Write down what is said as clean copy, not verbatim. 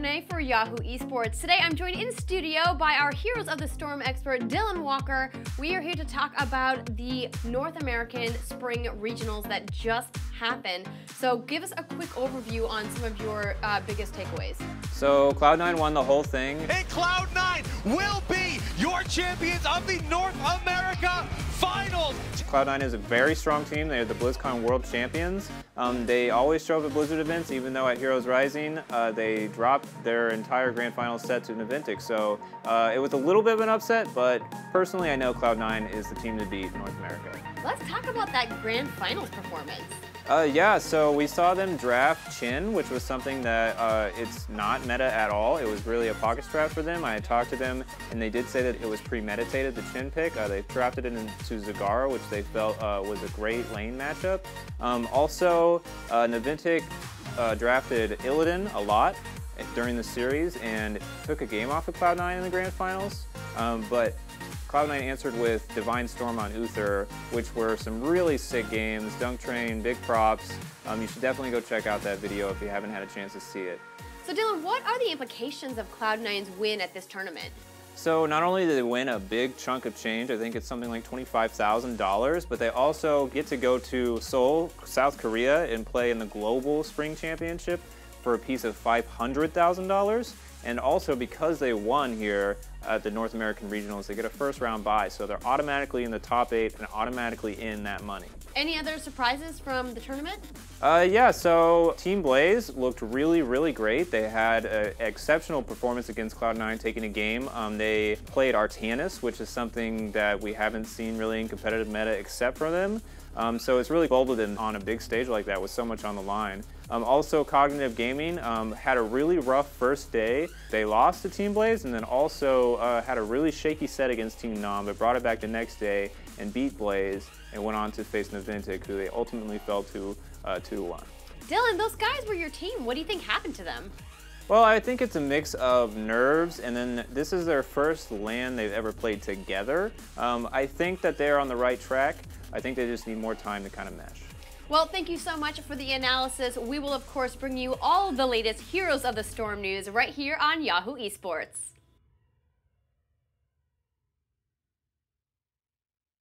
Renee for Yahoo Esports. Today I'm joined in studio by our Heroes of the Storm expert, Dylan Walker. We are here to talk about the North American Spring Regionals that just happened. So give us a quick overview on some of your biggest takeaways. So Cloud9 won the whole thing. And Cloud9 will be your champions of the North America Finals. Cloud9 is a very strong team. They're the BlizzCon World Champions. They always show up at Blizzard events, even though at Heroes Rising, they dropped their entire Grand Final set to Naventic. So it was a little bit of an upset, but personally I know Cloud9 is the team to beat in North America. Let's talk about that Grand Finals performance. Yeah, so we saw them draft Chin, which was something that it's not meta at all. It was really a pocket strat for them. I had talked to them, and they did say that it was premeditated, the Chin pick. They drafted it into Zagara, which they felt was a great lane matchup. Also, Naventic drafted Illidan a lot during the series and took a game off of Cloud9 in the Grand Finals. But Cloud9 answered with Divine Storm on Uther, which were some really sick games. Dunk Train, big props. You should definitely go check out that video if you haven't had a chance to see it. So Dylan, what are the implications of Cloud9's win at this tournament? So not only did they win a big chunk of change, I think it's something like $25,000, but they also get to go to Seoul, South Korea, and play in the Global Spring Championship for a piece of $500,000. And also, because they won here at the North American Regionals, they get a first round bye. So they're automatically in the top 8 and automatically in that money. Any other surprises from the tournament? Yeah, so Team Blaze looked really, really great. They had an exceptional performance against Cloud9 taking a game. They played Artanis, which is something that we haven't seen really in competitive meta except for them. So it's really bold with them on a big stage like that with so much on the line. Also, Cognitive Gaming had a really rough first day. They lost to Team Blaze and then also had a really shaky set against Team Nom, but brought it back the next day and beat Blaze and went on to face Naventic, who they ultimately fell to 2-1. Dylan, those guys were your team. What do you think happened to them? Well, I think it's a mix of nerves, and then this is their first LAN they've ever played together. I think that they're on the right track. I think they just need more time to kind of mesh. Well, thank you so much for the analysis. We will, of course, bring you all the latest Heroes of the Storm news right here on Yahoo Esports.